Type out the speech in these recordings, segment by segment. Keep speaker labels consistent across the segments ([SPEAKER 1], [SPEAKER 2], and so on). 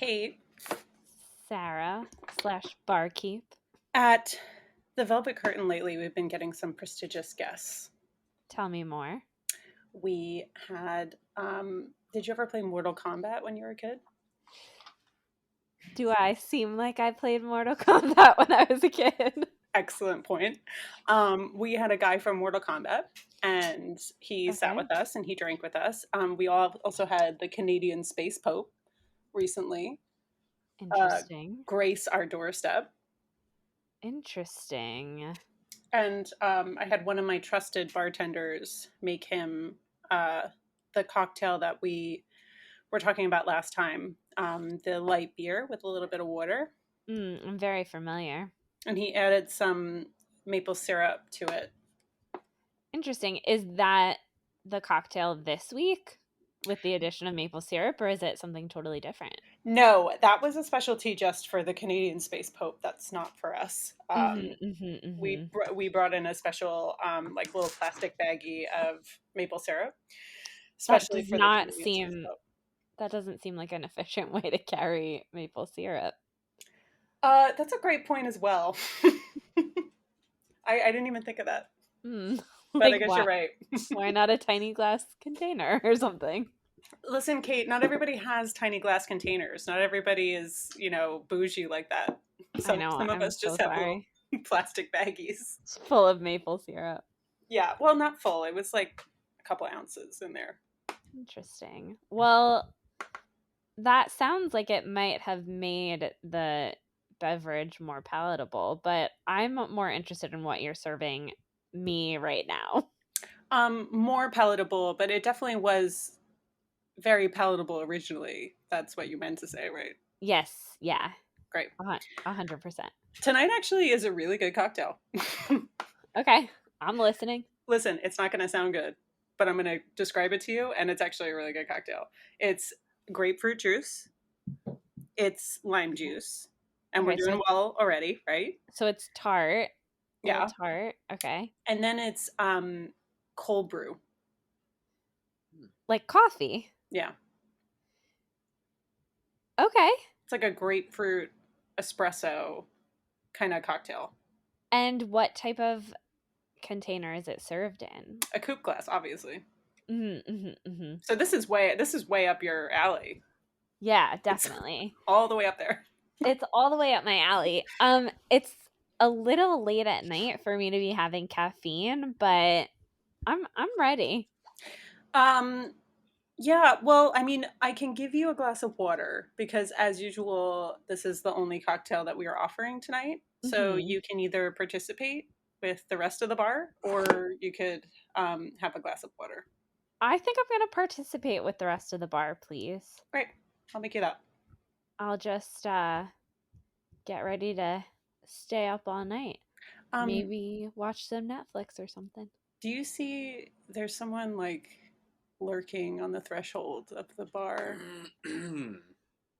[SPEAKER 1] Kate.
[SPEAKER 2] Sarah / barkeep.
[SPEAKER 1] At the Velvet Curtain lately, we've been getting some prestigious guests.
[SPEAKER 2] Tell me more.
[SPEAKER 1] We had, did you ever play Mortal Kombat when you were a kid?
[SPEAKER 2] Do I seem like I played Mortal Kombat when I was a kid?
[SPEAKER 1] Excellent point. We had a guy from Mortal Kombat, and he sat with us and he drank with us. We all also had the Canadian Space Pope recently
[SPEAKER 2] Interesting.
[SPEAKER 1] grace our doorstep.
[SPEAKER 2] Interesting.
[SPEAKER 1] And I had one of my trusted bartenders make him the cocktail that we were talking about last time, the light beer with a little bit of water.
[SPEAKER 2] I'm very familiar.
[SPEAKER 1] And he added some maple syrup to it.
[SPEAKER 2] Interesting. Is that the cocktail this week with the addition of maple syrup, or is it something totally different?
[SPEAKER 1] No, that was a specialty just for the Canadian Space Pope. That's not for us. We brought in a special, like little plastic baggie of maple syrup, especially for the Canadian Space Pope.
[SPEAKER 2] That doesn't seem like an efficient way to carry maple syrup.
[SPEAKER 1] That's a great point as well. I didn't even think of that. But like, I guess you're right.
[SPEAKER 2] Why not a tiny glass container or something?
[SPEAKER 1] Listen, Kate, not everybody has tiny glass containers. Not everybody is, bougie like that. Some of us just have little plastic baggies.
[SPEAKER 2] It's full of maple syrup.
[SPEAKER 1] Yeah, well, not full. It was like a couple ounces in there.
[SPEAKER 2] Interesting. Well, that sounds like it might have made the beverage more palatable, but I'm more interested in what you're serving me right now.
[SPEAKER 1] More palatable, but it definitely was very palatable originally. That's what you meant to say, right?
[SPEAKER 2] Yes. Yeah.
[SPEAKER 1] Great.
[SPEAKER 2] 100%.
[SPEAKER 1] Tonight actually is a really good cocktail.
[SPEAKER 2] Okay. I'm listening.
[SPEAKER 1] Listen, it's not going to sound good, but I'm going to describe it to you, and it's actually a really good cocktail. It's grapefruit juice. It's lime juice. And we're doing well already, right?
[SPEAKER 2] So it's tart.
[SPEAKER 1] Yeah.
[SPEAKER 2] Tart. Okay.
[SPEAKER 1] And then it's cold brew.
[SPEAKER 2] Like coffee?
[SPEAKER 1] Yeah.
[SPEAKER 2] Okay.
[SPEAKER 1] It's like a grapefruit espresso kind of cocktail.
[SPEAKER 2] And what type of container is it served in?
[SPEAKER 1] A coupe glass, obviously.
[SPEAKER 2] Mm-hmm.
[SPEAKER 1] So this is way up your alley.
[SPEAKER 2] Yeah, definitely.
[SPEAKER 1] It's all the way up there.
[SPEAKER 2] It's all the way up my alley. It's a little late at night for me to be having caffeine, but I'm ready.
[SPEAKER 1] Yeah, well, I mean, I can give you a glass of water because as usual, this is the only cocktail that we are offering tonight. So you can either participate with the rest of the bar or you could have a glass of water.
[SPEAKER 2] I think I'm going to participate with the rest of the bar, please.
[SPEAKER 1] Great. I'll make you that.
[SPEAKER 2] I'll just get ready to stay up all night. Maybe watch some Netflix or something.
[SPEAKER 1] Do you see there's someone like lurking on the threshold of the bar?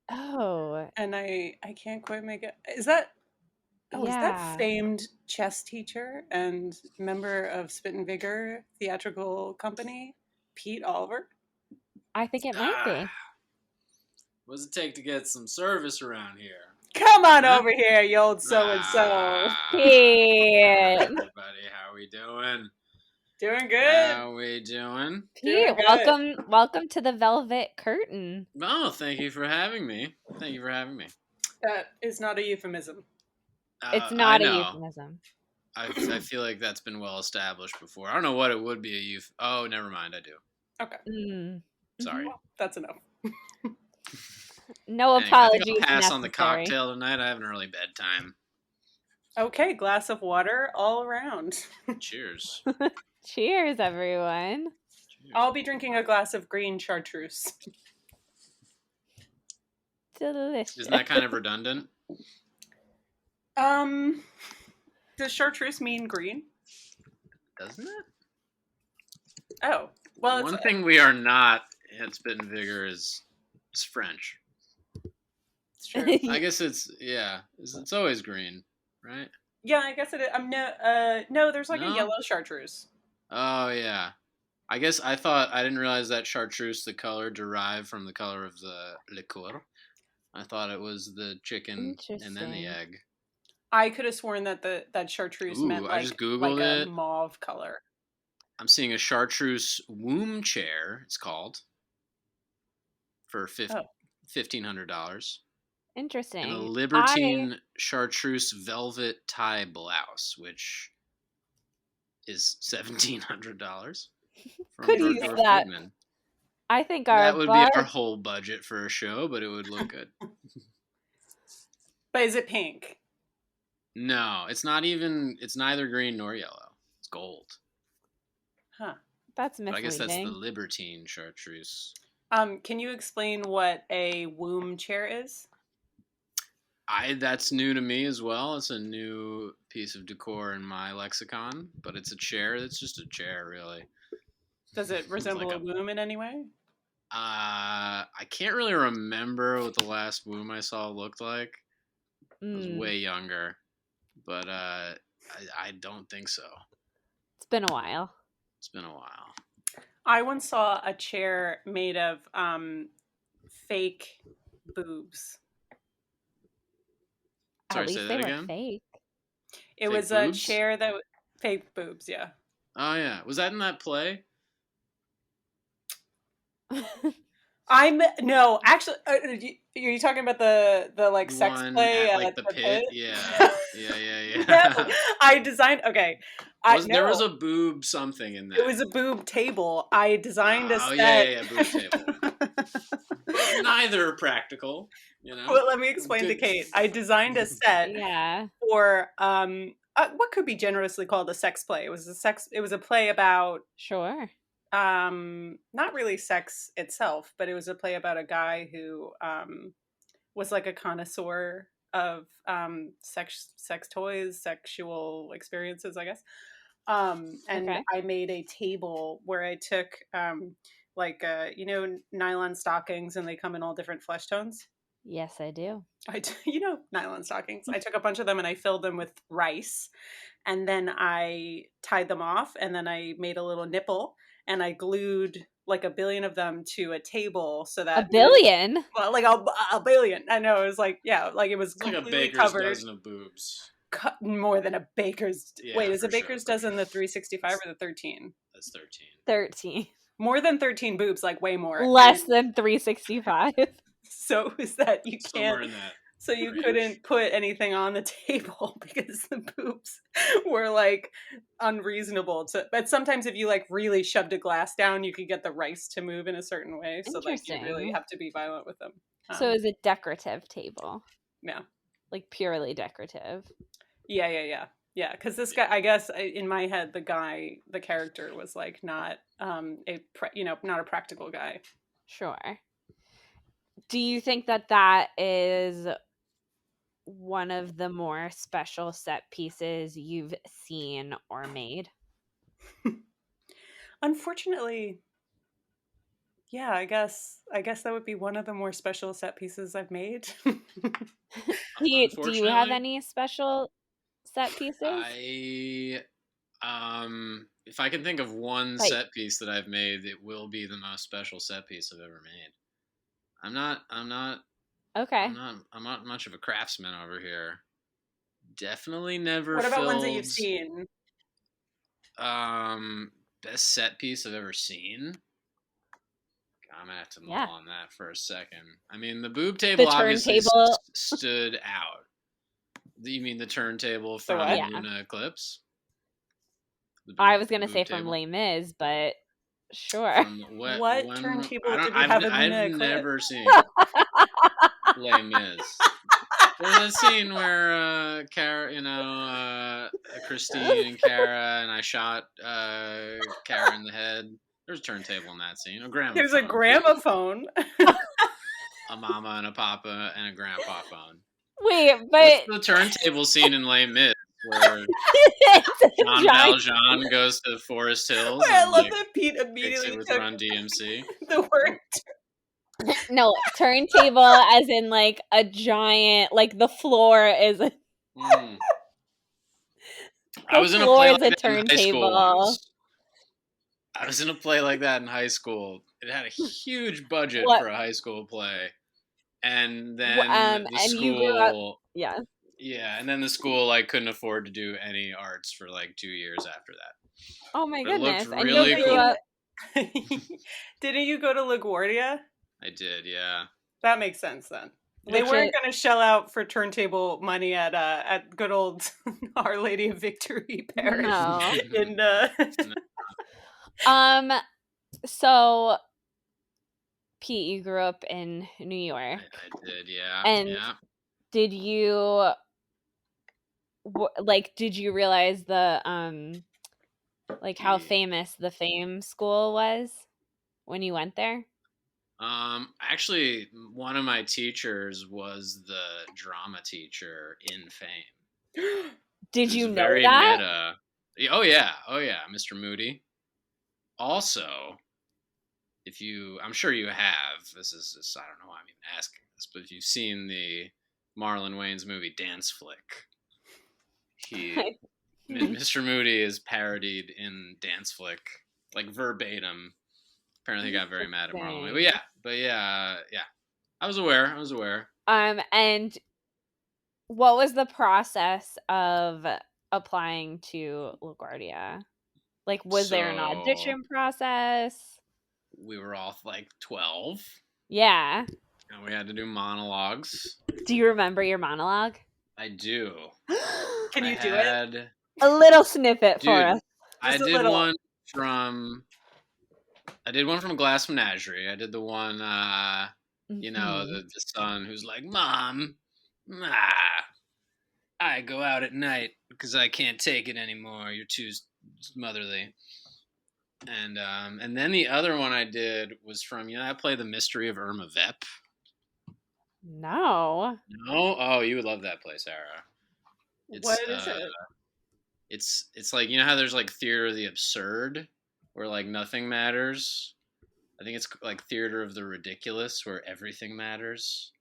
[SPEAKER 2] Oh.
[SPEAKER 1] And I can't quite make it. Is that is that famed chess teacher and member of Spit&vigor theatrical company, Pete Oliver?
[SPEAKER 2] I think it might be.
[SPEAKER 3] What does it take to get some service around here?
[SPEAKER 1] Come on over here, you old so-and-so.
[SPEAKER 2] Pete.
[SPEAKER 3] Everybody, how we doing?
[SPEAKER 1] Doing good.
[SPEAKER 3] How we doing?
[SPEAKER 2] Pete, welcome to the Velvet Curtain.
[SPEAKER 3] Oh, thank you for having me.
[SPEAKER 1] That is not a euphemism.
[SPEAKER 2] It's not a euphemism.
[SPEAKER 3] I feel like that's been well established before. I don't know what it would be Oh, never mind, I do.
[SPEAKER 1] Okay.
[SPEAKER 3] Sorry.
[SPEAKER 1] Well, that's enough.
[SPEAKER 2] No apologies.
[SPEAKER 3] I think I'll pass on the cocktail tonight. I have an early bedtime.
[SPEAKER 1] Okay, glass of water all around.
[SPEAKER 3] Cheers.
[SPEAKER 2] Cheers, everyone.
[SPEAKER 1] Cheers. I'll be drinking a glass of green chartreuse.
[SPEAKER 2] Delicious.
[SPEAKER 3] Isn't that kind of redundant?
[SPEAKER 1] Does chartreuse mean green?
[SPEAKER 3] Doesn't it?
[SPEAKER 1] Oh, well,
[SPEAKER 3] one thing we are not at Spit&vigor is French.
[SPEAKER 1] It's true.
[SPEAKER 3] I guess it's always green, right?
[SPEAKER 1] Yeah, I guess it is. No, there's like a yellow chartreuse.
[SPEAKER 3] Oh yeah, I guess I didn't realize that chartreuse, the color, derived from the color of the liqueur. I thought it was the chicken and then the
[SPEAKER 2] Interesting.
[SPEAKER 3] egg.
[SPEAKER 1] I could have sworn that that chartreuse meant
[SPEAKER 3] Ooh, I just
[SPEAKER 1] like
[SPEAKER 3] Googled
[SPEAKER 1] a
[SPEAKER 3] it.
[SPEAKER 1] mauve color.
[SPEAKER 3] I'm seeing a chartreuse womb chair, it's called, for
[SPEAKER 1] Oh,
[SPEAKER 3] $1,500. And a
[SPEAKER 2] Interesting.
[SPEAKER 3] Libertine Chartreuse velvet tie blouse, which is $1,700 from
[SPEAKER 2] Could use
[SPEAKER 3] Bergdorf
[SPEAKER 2] that.
[SPEAKER 3] Goodman.
[SPEAKER 2] I think
[SPEAKER 3] That
[SPEAKER 2] our
[SPEAKER 3] would be our whole budget for a show, but it would look good.
[SPEAKER 1] but is it pink?
[SPEAKER 3] No, it's not even. It's neither green nor yellow. It's gold.
[SPEAKER 1] Huh.
[SPEAKER 2] That's
[SPEAKER 3] But I guess that's the
[SPEAKER 2] misleading.
[SPEAKER 3] Libertine Chartreuse.
[SPEAKER 1] Can you explain what a womb chair is?
[SPEAKER 3] That's new to me as well. It's a new piece of decor in my lexicon, but it's a chair. It's just a chair, really.
[SPEAKER 1] Does it resemble a womb in any way?
[SPEAKER 3] I can't really remember what the last womb I saw looked like. I was way younger, but I don't think so.
[SPEAKER 2] It's been a while.
[SPEAKER 3] It's been a while.
[SPEAKER 1] I once saw a chair made of fake boobs.
[SPEAKER 3] Sorry,
[SPEAKER 2] At least
[SPEAKER 3] say
[SPEAKER 2] they
[SPEAKER 3] that
[SPEAKER 2] were
[SPEAKER 3] again?
[SPEAKER 2] fake.
[SPEAKER 1] It
[SPEAKER 3] Fake
[SPEAKER 1] was
[SPEAKER 3] boobs?
[SPEAKER 1] a chair that fake boobs, yeah.
[SPEAKER 3] Oh yeah, was that in that play?
[SPEAKER 1] No, actually, are you talking about the like
[SPEAKER 3] The
[SPEAKER 1] sex
[SPEAKER 3] one
[SPEAKER 1] play
[SPEAKER 3] at like
[SPEAKER 1] at
[SPEAKER 3] the
[SPEAKER 1] the
[SPEAKER 3] pit?
[SPEAKER 1] pit?
[SPEAKER 3] Yeah.
[SPEAKER 1] No, I designed. Okay,
[SPEAKER 3] There was a boob something in that.
[SPEAKER 1] It was a boob table. I designed a set.
[SPEAKER 3] Yeah, boob table. Neither practical, you know.
[SPEAKER 1] Well, let me explain to Kate. I designed a set for what could be generously called a sex play. It was a play about not really sex itself, but it was a play about a guy who was like a connoisseur of sex toys, sexual experiences, I guess. And I made a table where I took nylon stockings, and they come in all different flesh tones.
[SPEAKER 2] Yes, I do.
[SPEAKER 1] Nylon stockings. I took a bunch of them and I filled them with rice, and then I tied them off, and then I made a little nipple, and I glued like a billion of them to a table so that
[SPEAKER 2] a billion.
[SPEAKER 1] Well, like a billion. I know, it was like it was
[SPEAKER 3] like a
[SPEAKER 1] completely
[SPEAKER 3] baker's
[SPEAKER 1] covered.
[SPEAKER 3] dozen of boobs.
[SPEAKER 1] More than a baker's. Wait, is a baker's dozen the 365 or the 13?
[SPEAKER 3] That's 13.
[SPEAKER 2] 13.
[SPEAKER 1] More than 13 boobs, like way more.
[SPEAKER 2] Less than 365.
[SPEAKER 1] So is that you can't.
[SPEAKER 3] Somewhere in that.
[SPEAKER 1] So you couldn't put anything on the table because the boobs were like unreasonable. But sometimes if you like really shoved a glass down, you could get the rice to move in a certain way. So like you really have to be violent with them.
[SPEAKER 2] So it's a decorative table.
[SPEAKER 1] Yeah.
[SPEAKER 2] Like purely decorative.
[SPEAKER 1] Yeah. Because this guy, I guess in my head, the character was like not not a practical guy.
[SPEAKER 2] Sure. Do you think that is one of the more special set pieces you've seen or made?
[SPEAKER 1] Unfortunately, yeah, I guess that would be one of the more special set pieces I've made.
[SPEAKER 2] Do you have any special set pieces?
[SPEAKER 3] If I can think of one set piece that I've made, it will be the most special set piece I've ever made. I'm not
[SPEAKER 2] okay.
[SPEAKER 3] I'm not much of a craftsman over here. Definitely never.
[SPEAKER 1] What about ones that you've seen?
[SPEAKER 3] Best set piece I've ever seen. I'm gonna have to mull on that for a second. I mean, the boob table obviously stood out. You mean the turntable from Luna Eclipse?
[SPEAKER 2] I was gonna say from Les Mis, but sure.
[SPEAKER 1] What turntable did you have in Luna Eclipse?
[SPEAKER 3] I've never seen Les Mis. There's a scene where Christine and Cara, and I shot Cara in the head. There's a turntable in that scene. A gramophone.
[SPEAKER 1] There's a gramophone.
[SPEAKER 3] A mama and a papa and a grandpa phone.
[SPEAKER 2] Wait, but
[SPEAKER 3] what's the turntable scene in Les Mis where Jean Valjean goes to Forest Hills?
[SPEAKER 1] I love that Pete immediately
[SPEAKER 3] took Run DMC.
[SPEAKER 1] The word.
[SPEAKER 2] No, turntable as in like a giant, like the floor is.
[SPEAKER 3] I was in a play like that in high school once. I was in a play like that in high school. It had a huge budget for a high school play. And then the
[SPEAKER 2] and
[SPEAKER 3] school,
[SPEAKER 2] you grew up, yeah.
[SPEAKER 3] Yeah, and then the school like couldn't afford to do any arts for like 2 years after that.
[SPEAKER 2] Oh my
[SPEAKER 3] But it looked
[SPEAKER 2] goodness! And
[SPEAKER 3] really
[SPEAKER 2] you grew
[SPEAKER 3] cool.
[SPEAKER 2] up.
[SPEAKER 1] Didn't you go to LaGuardia?
[SPEAKER 3] I did, yeah.
[SPEAKER 1] That makes sense then. They
[SPEAKER 2] Which
[SPEAKER 1] weren't going to shell out for turntable money at good old Our Lady of Victory Parish.
[SPEAKER 2] No.
[SPEAKER 1] In
[SPEAKER 2] So Pete, you grew up in New York.
[SPEAKER 3] I did, yeah.
[SPEAKER 2] And
[SPEAKER 3] yeah.
[SPEAKER 2] did you did you realize the like how famous the Fame School was when you went there?
[SPEAKER 3] Actually, one of my teachers was the drama teacher in Fame.
[SPEAKER 2] Did you know that?
[SPEAKER 3] Meta. Oh yeah, Mr. Moody. Also, I'm sure you have. This is just, I don't know why I'm even asking this, but if you've seen the Marlon Wayans movie Dance Flick, Mr. Moody is parodied in Dance Flick, like verbatim. Apparently, he got very mad at Marlon Wayans. But yeah. I was aware.
[SPEAKER 2] And what was the process of applying to LaGuardia? Like, was there an audition process?
[SPEAKER 3] We were all like 12.
[SPEAKER 2] Yeah.
[SPEAKER 3] And we had to do monologues.
[SPEAKER 2] Do you remember your monologue?
[SPEAKER 3] I do.
[SPEAKER 1] Can you do it?
[SPEAKER 2] A little snippet for us.
[SPEAKER 3] I did one from Glass Menagerie. I did the one, the son who's like, Mom, I go out at night because I can't take it anymore. You're too motherly. And then the other one I did was from, I play the Mystery of Irma Vep.
[SPEAKER 2] No?
[SPEAKER 3] Oh, you would love that play, Sarah.
[SPEAKER 1] What is it?
[SPEAKER 3] It's like, how there's like Theater of the Absurd, where like nothing matters. I think it's like Theater of the Ridiculous, where everything matters.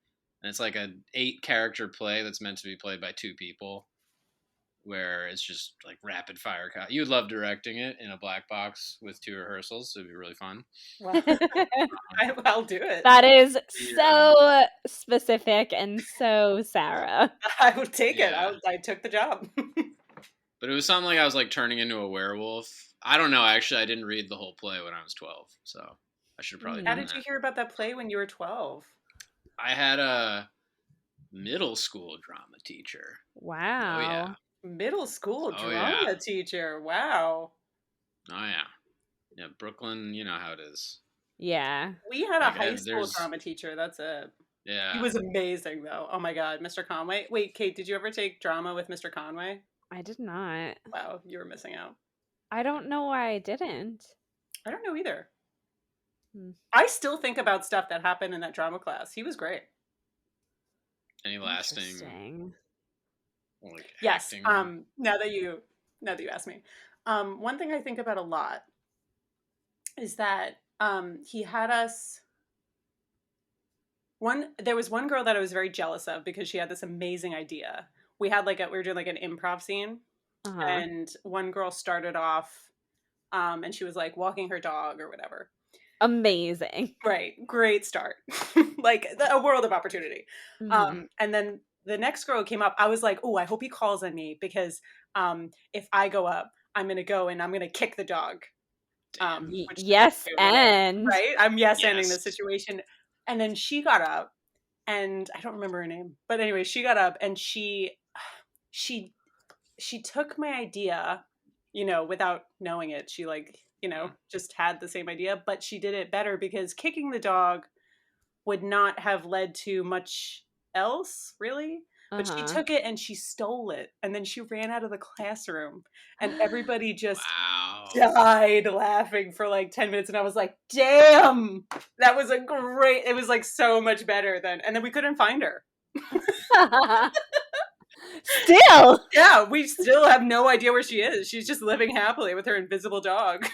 [SPEAKER 3] And it's like a 8-character play that's meant to be played by 2 people, where it's just like rapid fire. You would love directing it in a black box with 2 rehearsals. It'd be really fun.
[SPEAKER 1] Well, I'll do it.
[SPEAKER 2] That is so specific and so Sarah.
[SPEAKER 1] I would take it. I took the job.
[SPEAKER 3] But it was something like I was like turning into a werewolf. I don't know. Actually, I didn't read the whole play when I was 12, so I should probably.
[SPEAKER 1] How did you hear about that play when you were 12?
[SPEAKER 3] I had a middle school drama teacher.
[SPEAKER 2] Wow.
[SPEAKER 3] Oh yeah.
[SPEAKER 1] Middle school drama teacher. Wow.
[SPEAKER 3] Oh yeah. Yeah, Brooklyn. You know how it is.
[SPEAKER 2] Yeah.
[SPEAKER 1] We had a high school drama teacher. That's it.
[SPEAKER 3] Yeah.
[SPEAKER 1] He was amazing though. Oh my God, Mr. Conway. Wait, Kate, did you ever take drama with Mr. Conway?
[SPEAKER 2] I did not.
[SPEAKER 1] Wow, you were missing out.
[SPEAKER 2] I don't know why I didn't.
[SPEAKER 1] I don't know either. I still think about stuff that happened in that drama class. He was great.
[SPEAKER 3] Any lasting?
[SPEAKER 1] Like, yes. Now that you asked me, one thing I think about a lot is that he had us. There was one girl that I was very jealous of because she had this amazing idea. We were doing like an improv scene, and one girl started off, and she was like walking her dog or whatever.
[SPEAKER 2] Amazing.
[SPEAKER 1] Right. Great start. Like a world of opportunity. And then the next girl came up. I was like, oh, I hope he calls on me because if I go up, I'm going to go and I'm going to kick the dog.
[SPEAKER 2] Yes, and
[SPEAKER 1] right. I'm yes-anding the situation. And then she got up, and I don't remember her name, but anyway, she got up and she took my idea, without knowing it. She just had the same idea, but she did it better because kicking the dog would not have led to much else, really. But she took it and she stole it, and then she ran out of the classroom, and everybody just died laughing for like 10 minutes. And I was like, damn, that was it was like so much better than, and then we couldn't find her.
[SPEAKER 2] Still?
[SPEAKER 1] Yeah, we still have no idea where she is. She's just living happily with her invisible dog.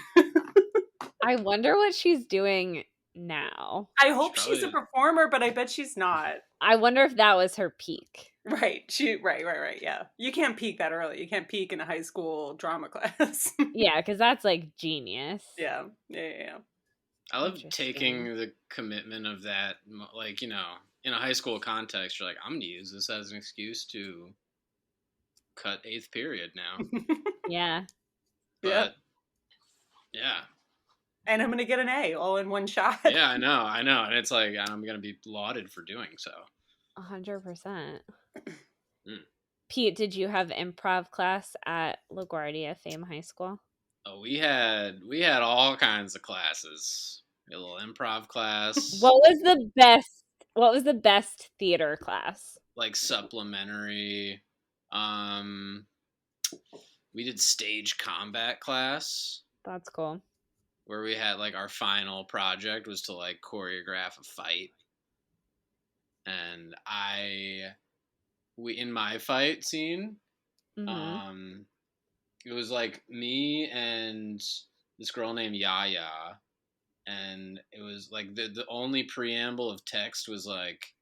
[SPEAKER 2] I wonder what she's doing now.
[SPEAKER 1] I hope she's a performer, but I bet she's not.
[SPEAKER 2] I wonder if that was her peak.
[SPEAKER 1] Right. Right. Yeah. You can't peak that early. You can't peak in a high school drama class.
[SPEAKER 2] Yeah, because that's like genius.
[SPEAKER 1] Yeah.
[SPEAKER 3] I love taking the commitment of that, like, you know, in a high school context, you're like, I'm going to use this as an excuse to cut 8th period now.
[SPEAKER 2] Yeah.
[SPEAKER 3] But, yeah.
[SPEAKER 1] And I'm going to get an A all in one shot.
[SPEAKER 3] Yeah, I know. And it's like, I'm going to be lauded for doing so.
[SPEAKER 2] 100%. Pete, did you have improv class at LaGuardia Fame High School?
[SPEAKER 3] Oh, we had all kinds of classes. A little improv class.
[SPEAKER 2] What was the best theater class?
[SPEAKER 3] Like supplementary. We did stage combat class.
[SPEAKER 2] That's cool.
[SPEAKER 3] Where we had like our final project was to like choreograph a fight. And in my fight scene, it was like me and this girl named Yaya, and it was like the only preamble of text was like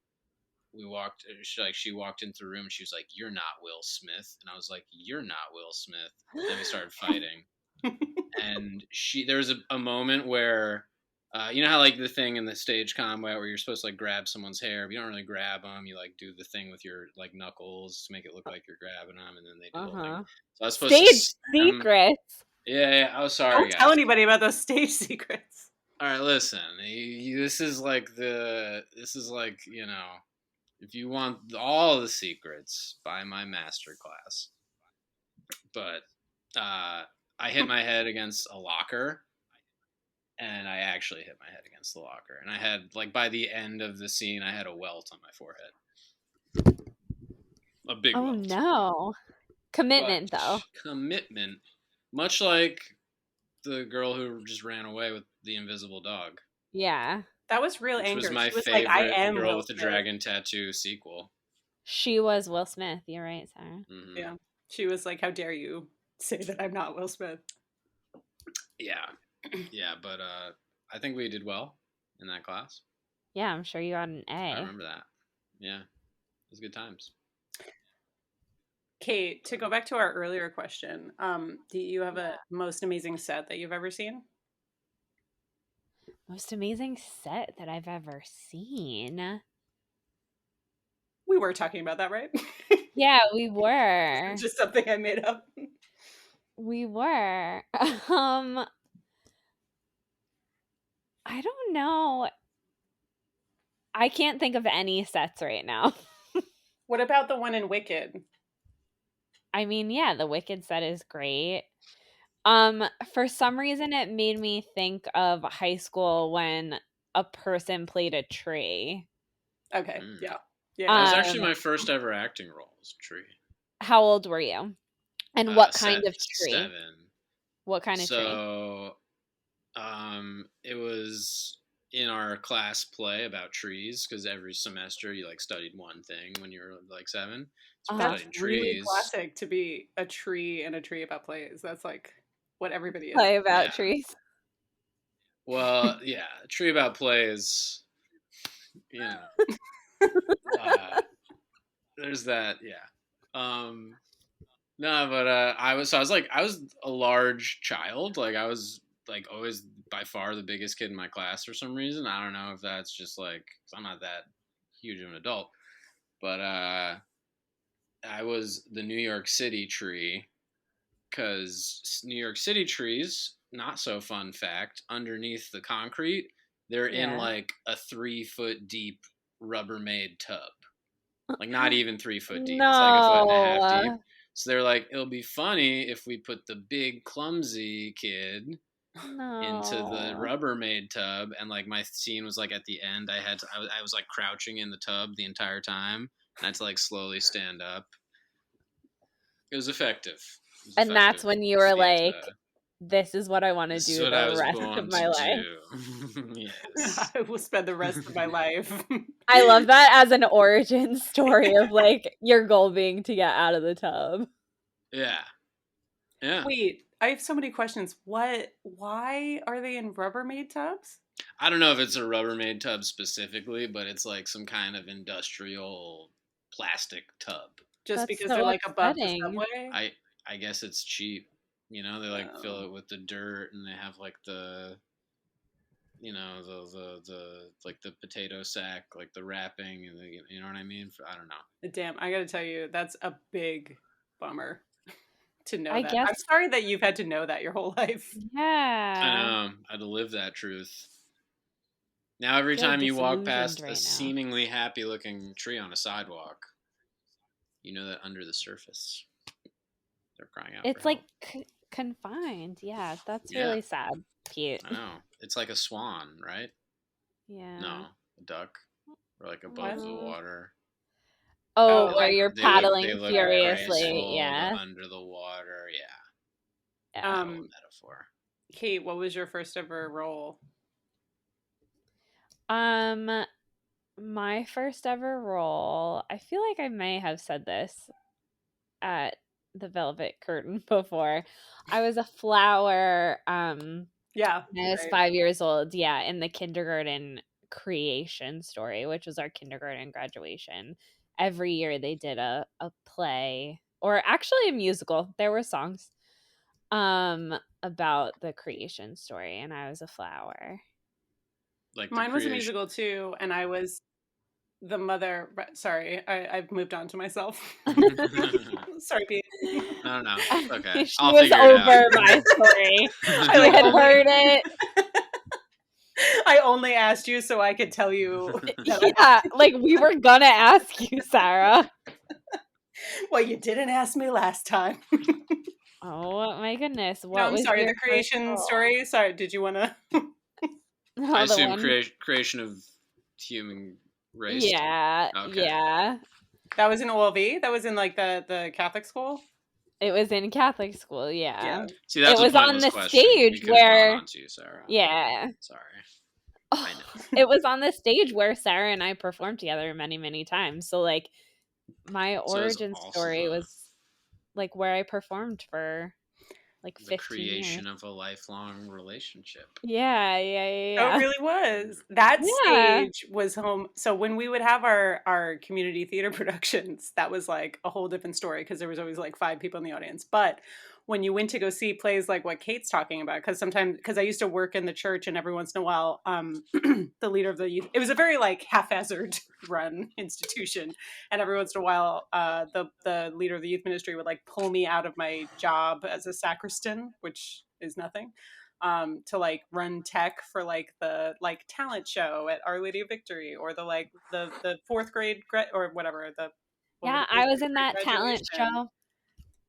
[SPEAKER 3] she walked into the room and she was like, "You're not Will Smith," and I was like, "You're not Will Smith," and then we started fighting. And there was a moment where you know how like the thing in the stage combat where you're supposed to like grab someone's hair, but you don't really grab them. You like do the thing with your like knuckles to make it look like you're grabbing them, and then they do the whole thing. So I was supposed
[SPEAKER 2] stage secrets.
[SPEAKER 3] Yeah. Oh, sorry.
[SPEAKER 1] Don't tell anybody about those stage secrets.
[SPEAKER 3] All right, listen. This is like you know, if you want all the secrets, buy my master class. But I hit my head against a locker. And I actually hit my head against the locker. And I had, like, by the end of the scene, I had a welt on my forehead. A big welt.
[SPEAKER 2] Oh, no. Commitment, though.
[SPEAKER 3] Commitment. Much like the girl who just ran away with the invisible dog.
[SPEAKER 2] Yeah.
[SPEAKER 1] That was real anger.
[SPEAKER 3] Which was my
[SPEAKER 1] like,
[SPEAKER 3] favorite
[SPEAKER 1] I am
[SPEAKER 3] Girl
[SPEAKER 1] Will
[SPEAKER 3] with the
[SPEAKER 1] Smith.
[SPEAKER 3] Dragon Tattoo sequel.
[SPEAKER 2] She was Will Smith. You're right, Sarah.
[SPEAKER 3] Mm-hmm.
[SPEAKER 1] Yeah. She was like, how dare you say that I'm not Will Smith?
[SPEAKER 3] Yeah. Yeah, but I think we did well in that class.
[SPEAKER 2] Yeah, I'm sure you got an A.
[SPEAKER 3] I remember that. Yeah. It was good times.
[SPEAKER 1] Kate, to go back to our earlier question, do you have a most amazing set that you've ever seen?
[SPEAKER 2] Most amazing set that I've ever seen.
[SPEAKER 1] We were talking about that, right?
[SPEAKER 2] Yeah, we were.
[SPEAKER 1] Just something I made up.
[SPEAKER 2] We were. I don't know. I can't think of any sets right now.
[SPEAKER 1] What about the one in Wicked?
[SPEAKER 2] I mean, yeah, the Wicked set is great. For some reason it made me think of high school when a person played a tree.
[SPEAKER 1] Okay, yeah.
[SPEAKER 3] It was actually my first ever acting role as a tree.
[SPEAKER 2] How old were you? And what kind of tree?
[SPEAKER 3] 7.
[SPEAKER 2] What kind of tree?
[SPEAKER 3] So, it was in our class play about trees because every semester you like studied one thing when you were like 7. So
[SPEAKER 1] that's really classic to be a tree and a tree about plays. That's like what everybody is.
[SPEAKER 2] Play about trees.
[SPEAKER 3] Well, yeah, a tree about plays. You know, there's that. Yeah. No, but I was a large child. Like I was like always by far the biggest kid in my class for some reason. I don't know if that's just like 'cause I'm not that huge of an adult, but I was the New York City tree because New York City trees, not so fun fact, underneath the concrete, they're in like a 3-foot deep Rubbermaid tub. Like not even 3 foot deep.
[SPEAKER 2] No.
[SPEAKER 3] It's like 1.5 feet deep. So they're like, it'll be funny if we put the big clumsy kid into the Rubbermaid tub. And like my scene was like at the end, I was like crouching in the tub the entire time. I had to like slowly stand up. It was effective.
[SPEAKER 2] And that's when you were like, this is what I want to do the rest of my life.
[SPEAKER 3] Yes.
[SPEAKER 1] I will spend the rest of my life.
[SPEAKER 2] I love that as an origin story of like your goal being to get out of the tub.
[SPEAKER 3] Yeah. Yeah.
[SPEAKER 1] Wait, I have so many questions. Why are they in Rubbermaid tubs?
[SPEAKER 3] I don't know if it's a Rubbermaid tub specifically, but it's like some kind of industrial plastic tub.
[SPEAKER 1] Just because they're like above the subway?
[SPEAKER 3] I guess it's cheap. You know, they like fill it with the dirt and they have like the the like the potato sack, like the wrapping, and you know what I mean? I don't know.
[SPEAKER 1] Damn, I gotta tell you, that's a big bummer to know
[SPEAKER 2] I
[SPEAKER 1] that.
[SPEAKER 2] guess.
[SPEAKER 1] I'm sorry that you've had to know that your whole life.
[SPEAKER 2] Yeah.
[SPEAKER 3] I know. I had to live that truth. Now every time you walk past a seemingly happy-looking tree on a sidewalk, you know that under the surface, they're crying out.
[SPEAKER 2] It's
[SPEAKER 3] for
[SPEAKER 2] like
[SPEAKER 3] help.
[SPEAKER 2] Confined. Yeah, that's really sad, Pete.
[SPEAKER 3] I know. It's like a swan, right?
[SPEAKER 2] Yeah.
[SPEAKER 3] No, a duck, or like above the water.
[SPEAKER 2] Oh, where you're paddling they look furiously.
[SPEAKER 3] graceful,
[SPEAKER 2] Yeah.
[SPEAKER 3] under the water. Yeah.
[SPEAKER 1] Metaphor. Kate, what was your first ever role?
[SPEAKER 2] My first ever role, I feel like I may have said this at the Velvet Curtain before. I was a flower.
[SPEAKER 1] Yeah.
[SPEAKER 2] I was 5 years old. Yeah, in the kindergarten creation story, which was our kindergarten graduation. Every year they did a play, or actually a musical. There were songs about the creation story, and I was a flower.
[SPEAKER 1] Like mine was a musical too, and I was the mother. Sorry, I've moved on to myself. Sorry, Pete.
[SPEAKER 3] No, okay.
[SPEAKER 2] She was over my story. I had heard it.
[SPEAKER 1] I only asked you so I could tell you.
[SPEAKER 2] Yeah, like we were gonna ask you, Sarah.
[SPEAKER 1] Well, you didn't ask me last time.
[SPEAKER 2] Oh my goodness! What
[SPEAKER 1] I'm
[SPEAKER 2] was
[SPEAKER 1] sorry. The creation story. Sorry, did you want to?
[SPEAKER 3] I assume creation of human race.
[SPEAKER 2] Yeah,
[SPEAKER 3] okay.
[SPEAKER 2] Yeah.
[SPEAKER 1] That was in OLV. That was in like the Catholic school.
[SPEAKER 2] It was in Catholic school. Yeah.
[SPEAKER 3] See, that's
[SPEAKER 2] it was on the stage where.
[SPEAKER 3] You, Sarah.
[SPEAKER 2] Yeah.
[SPEAKER 3] Sorry.
[SPEAKER 2] Oh, I know. It was on the stage where Sarah and I performed together many, many times. So like, my origin story was like where I performed for like 15 years.
[SPEAKER 3] The creation of a lifelong relationship.
[SPEAKER 2] Yeah.
[SPEAKER 1] Oh, it really was. That stage was home. So when we would have our community theater productions, that was like a whole different story because there was always like 5 people in the audience. But when you went to go see plays like what Kate's talking about, because I used to work in the church, and every once in a while, the leader of the youth, it was a very like haphazard run institution, and every once in a while, the leader of the youth ministry would like pull me out of my job as a sacristan, which is nothing, to like run tech for like the like talent show at Our Lady of Victory, or the like the 4th grade or whatever
[SPEAKER 2] I was in that talent show.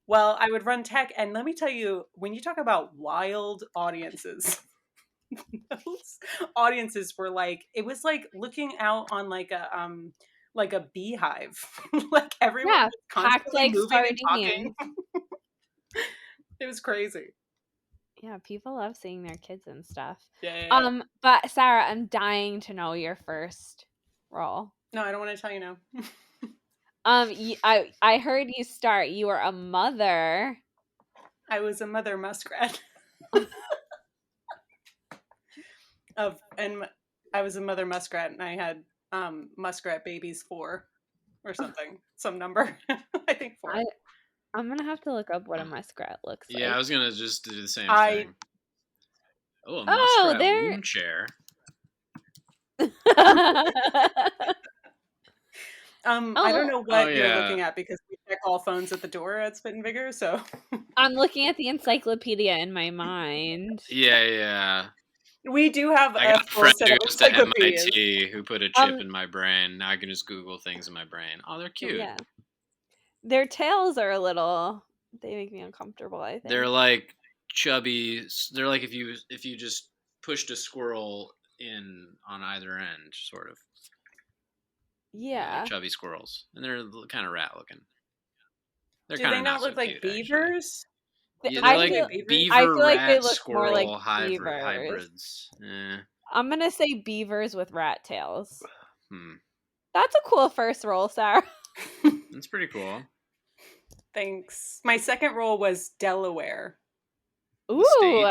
[SPEAKER 1] Well, I would run tech, and let me tell you, when you talk about wild audiences, those audiences were like, it was like looking out on like a beehive. Like everyone was constantly like moving and talking. It was crazy.
[SPEAKER 2] Yeah, people love seeing their kids and stuff.
[SPEAKER 1] Yeah.
[SPEAKER 2] But Sarah, I'm dying to know your first role.
[SPEAKER 1] No, I don't want to tell you now.
[SPEAKER 2] I heard you start. You were a mother.
[SPEAKER 1] I was a mother muskrat. And I was a mother muskrat, and I had muskrat babies 4 or something, some number. I think 4.
[SPEAKER 2] I'm gonna have to look up what a muskrat looks like.
[SPEAKER 3] Yeah, I was gonna just do the same thing. Oh, a muskrat womb chair.
[SPEAKER 1] I don't know what you're looking at because we check all phones at the door at Spit and Vigor, so
[SPEAKER 2] I'm looking at the encyclopedia in my mind.
[SPEAKER 3] Yeah.
[SPEAKER 1] We do have
[SPEAKER 3] I got a friend who goes to MIT who put a chip in my brain. Now I can just Google things in my brain. Oh, they're cute.
[SPEAKER 2] Yeah. Their tails are a little. They make me uncomfortable. I think
[SPEAKER 3] they're like chubby. They're like if you just pushed a squirrel in on either end, sort of.
[SPEAKER 2] Yeah.
[SPEAKER 3] They're chubby squirrels, and they're kind of rat looking.
[SPEAKER 1] Do they not look like beavers?
[SPEAKER 3] Yeah, they're like beaver, I feel like rat, they look squirrel, more like hybrids.
[SPEAKER 2] I'm gonna say beavers with rat tails. That's a cool first role, Sarah.
[SPEAKER 3] That's pretty cool.
[SPEAKER 1] Thanks. My second role was Delaware.
[SPEAKER 2] Ooh.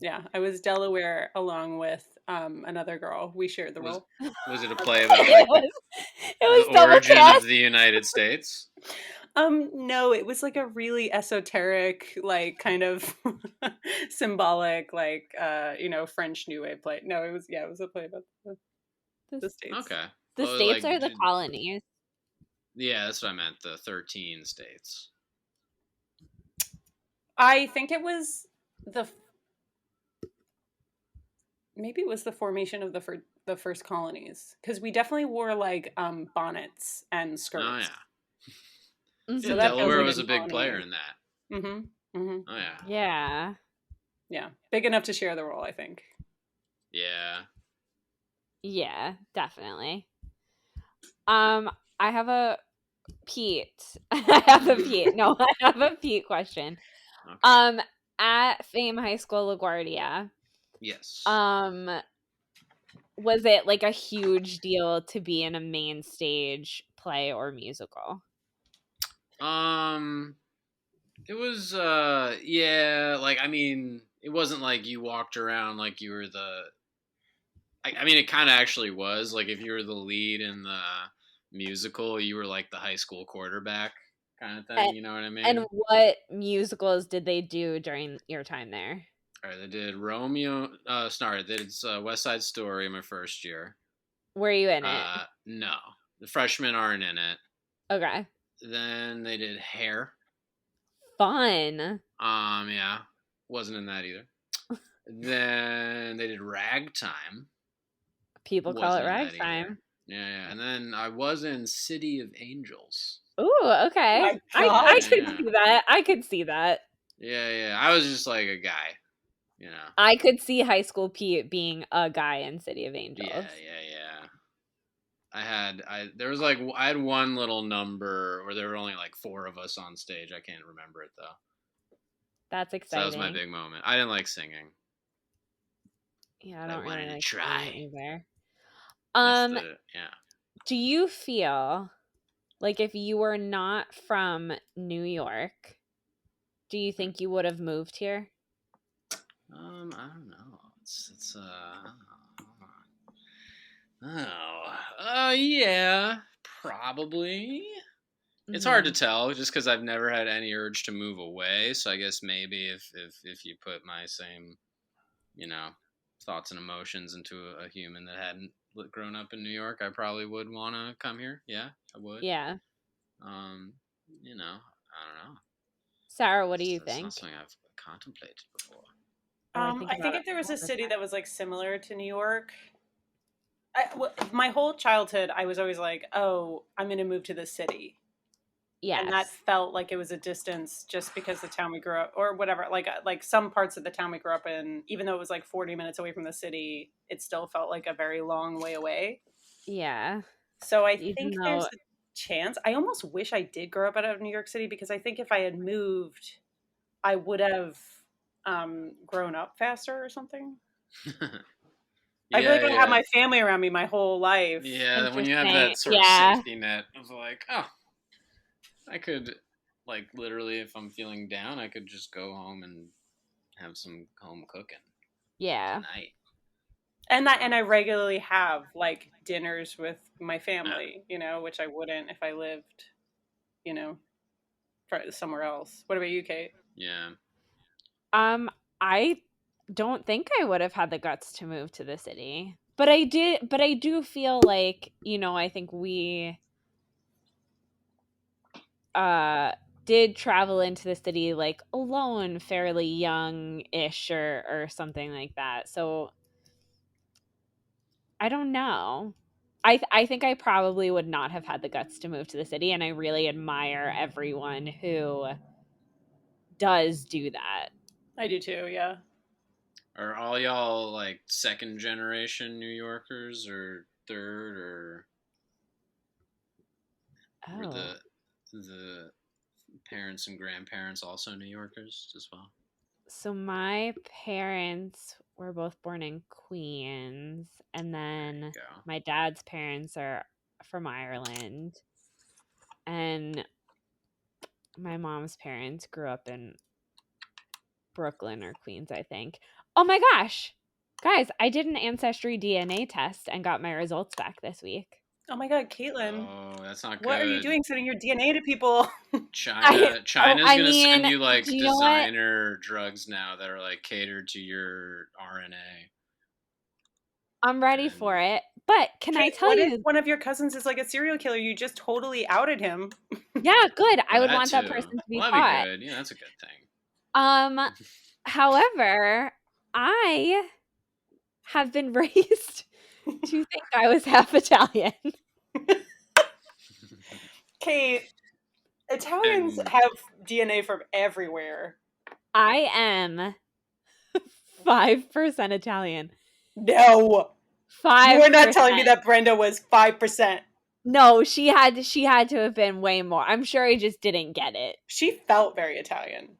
[SPEAKER 1] Yeah, I was Delaware along with another girl. We shared the role.
[SPEAKER 3] Was it a play about
[SPEAKER 2] it was
[SPEAKER 3] the origin of the United States?
[SPEAKER 1] No, it was like a really esoteric, like kind of symbolic, like French New Wave play. No, it was a play about the States.
[SPEAKER 3] Okay.
[SPEAKER 2] The States are the colonies.
[SPEAKER 3] Yeah, that's what I meant. The 13 states.
[SPEAKER 1] I think it was maybe it was the formation of the first colonies, because we definitely wore like bonnets and skirts.
[SPEAKER 3] Oh yeah.
[SPEAKER 1] So
[SPEAKER 3] Delaware was a big player in that.
[SPEAKER 1] Mm-hmm. Mm-hmm.
[SPEAKER 3] Oh yeah.
[SPEAKER 2] Yeah.
[SPEAKER 1] Yeah, big enough to share the role, I think.
[SPEAKER 3] Yeah.
[SPEAKER 2] Yeah, definitely. I have a Pete. I have a Pete question. Okay. At Fame High School LaGuardia.
[SPEAKER 3] Yes.
[SPEAKER 2] Was it like a huge deal to be in a main stage play or musical?
[SPEAKER 3] It was yeah, like I mean, it wasn't like you walked around like you were I mean, it kind of actually was. Like if you were the lead in the musical, you were like the high school quarterback kind of thing. You know what I mean?
[SPEAKER 2] And what musicals did they do during your time there?
[SPEAKER 3] All right, they did they did West Side Story my first year.
[SPEAKER 2] Were you in it?
[SPEAKER 3] No. The freshmen aren't in it.
[SPEAKER 2] Okay.
[SPEAKER 3] Then they did Hair.
[SPEAKER 2] Fun.
[SPEAKER 3] Yeah. Wasn't in that either. Then they did Ragtime.
[SPEAKER 2] People call it Ragtime.
[SPEAKER 3] Yeah. And then I was in City of Angels.
[SPEAKER 2] Ooh, okay. I could see that. I could see that.
[SPEAKER 3] Yeah. I was just like a guy,
[SPEAKER 2] I could see High School Pete being a guy in City of Angels.
[SPEAKER 3] Yeah. I had one little number where there were only like 4 of us on stage. I can't remember it though.
[SPEAKER 2] That's exciting.
[SPEAKER 3] So that was my big moment. I didn't like singing.
[SPEAKER 2] Yeah, I don't
[SPEAKER 3] wanted
[SPEAKER 2] really
[SPEAKER 3] to try
[SPEAKER 2] either.
[SPEAKER 3] Yeah.
[SPEAKER 2] Do you feel like if you were not from New York, do you think you would have moved here?
[SPEAKER 3] I don't know. It's yeah, probably. Mm-hmm. It's hard to tell just because I've never had any urge to move away. So I guess maybe if you put my same, thoughts and emotions into a human that hadn't grown up in New York, I probably would want to come here. Yeah, I would.
[SPEAKER 2] Yeah.
[SPEAKER 3] I don't know.
[SPEAKER 2] Sarah, what do you think?
[SPEAKER 3] That's not something I've contemplated before.
[SPEAKER 1] I think if there was a city that was like similar to New York, my whole childhood, I was always like, oh, I'm going to move to this city. Yeah. And that felt like it was a distance just because the town we grew up, or whatever, like some parts of the town we grew up in, even though it was like 40 minutes away from the city, it still felt like a very long way away.
[SPEAKER 2] Yeah.
[SPEAKER 1] So I think there's a chance. I almost wish I did grow up out of New York City, because I think if I had moved, I would have grown up faster or something. I feel like I had my family around me my whole life.
[SPEAKER 3] Yeah, when you have that sort of safety net, I was like, oh, I could, like, literally, if I'm feeling down, I could just go home and have some home cooking.
[SPEAKER 2] Yeah.
[SPEAKER 3] Tonight.
[SPEAKER 1] And I regularly have, like, dinners with my family, which I wouldn't if I lived, somewhere else. What about you, Kate?
[SPEAKER 3] Yeah.
[SPEAKER 2] I don't think I would have had the guts to move to the city. But I do feel like, I think we did travel into the city like alone, fairly young-ish or something like that. So I don't know. I think I probably would not have had the guts to move to the city, and I really admire everyone who does do that.
[SPEAKER 1] I do too, yeah.
[SPEAKER 3] Are all y'all like second generation New Yorkers or third, or were the parents and grandparents also New Yorkers as well?
[SPEAKER 2] So my parents were both born in Queens, and then my dad's parents are from Ireland, and my mom's parents grew up in Brooklyn or Queens, I think. Oh my gosh, guys, I did an Ancestry DNA test and got my results back this week.
[SPEAKER 1] Oh my God, Caitlin.
[SPEAKER 3] Oh, that's not good.
[SPEAKER 1] What are you doing sending your DNA to people?
[SPEAKER 3] China's gonna send you like
[SPEAKER 2] you
[SPEAKER 3] designer drugs now that are like catered to your RNA.
[SPEAKER 2] I'm ready for it. But can I tell you?
[SPEAKER 1] What if one of your cousins is like a serial killer? You just totally outed him.
[SPEAKER 2] Yeah, good. I would
[SPEAKER 3] That
[SPEAKER 2] want
[SPEAKER 3] too.
[SPEAKER 2] that person to be
[SPEAKER 3] that'd
[SPEAKER 2] caught.
[SPEAKER 3] be good. Yeah, that's a good thing.
[SPEAKER 2] However, I have been raised to think I was half Italian.
[SPEAKER 1] Kate, Italians have DNA from everywhere.
[SPEAKER 2] I am 5% Italian.
[SPEAKER 1] No.
[SPEAKER 2] 5%.
[SPEAKER 1] You are not telling me that Brenda was 5%.
[SPEAKER 2] No, she had to have been way more. I'm sure I just didn't get it.
[SPEAKER 1] She felt very Italian.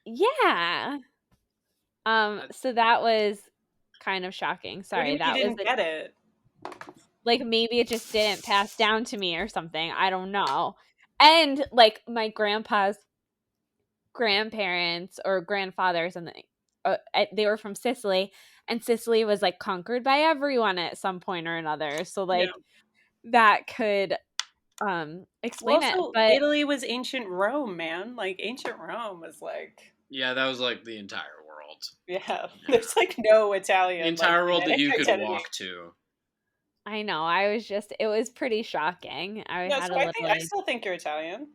[SPEAKER 2] Yeah. So that was kind of shocking. Sorry,
[SPEAKER 1] you didn't get it.
[SPEAKER 2] Like maybe it just didn't pass down to me or something. I don't know. And like my grandpa's grandparents or grandfathers and they were from Sicily, and Sicily was like conquered by everyone at some point or another. So like that could explain it. But
[SPEAKER 1] Italy was ancient Rome, man. Like ancient Rome was like
[SPEAKER 3] that was like the entire world.
[SPEAKER 1] Yeah. There's like no Italian.
[SPEAKER 3] The entire world that you could walk to.
[SPEAKER 2] I know. It was pretty shocking.
[SPEAKER 1] I still think you're Italian.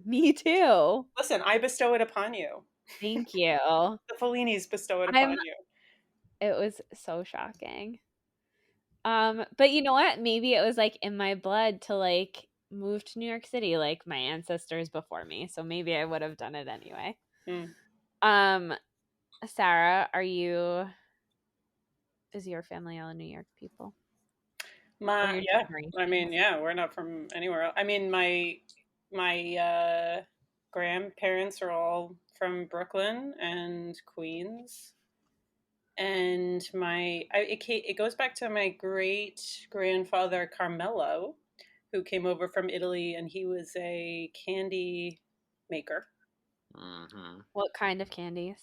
[SPEAKER 2] Me too.
[SPEAKER 1] Listen, I bestow it upon you.
[SPEAKER 2] Thank you.
[SPEAKER 1] The Fellinis bestow it upon you.
[SPEAKER 2] It was so shocking. But you know what? Maybe it was like in my blood to like move to New York City like my ancestors before me. So maybe I would have done it anyway. Sarah, is your family all New York people?
[SPEAKER 1] I mean, we're not from anywhere else. I mean, my grandparents are all from Brooklyn and Queens, and it goes back to my great grandfather Carmelo, who came over from Italy, and he was a candy maker.
[SPEAKER 3] Mm-hmm.
[SPEAKER 2] What kind of candies?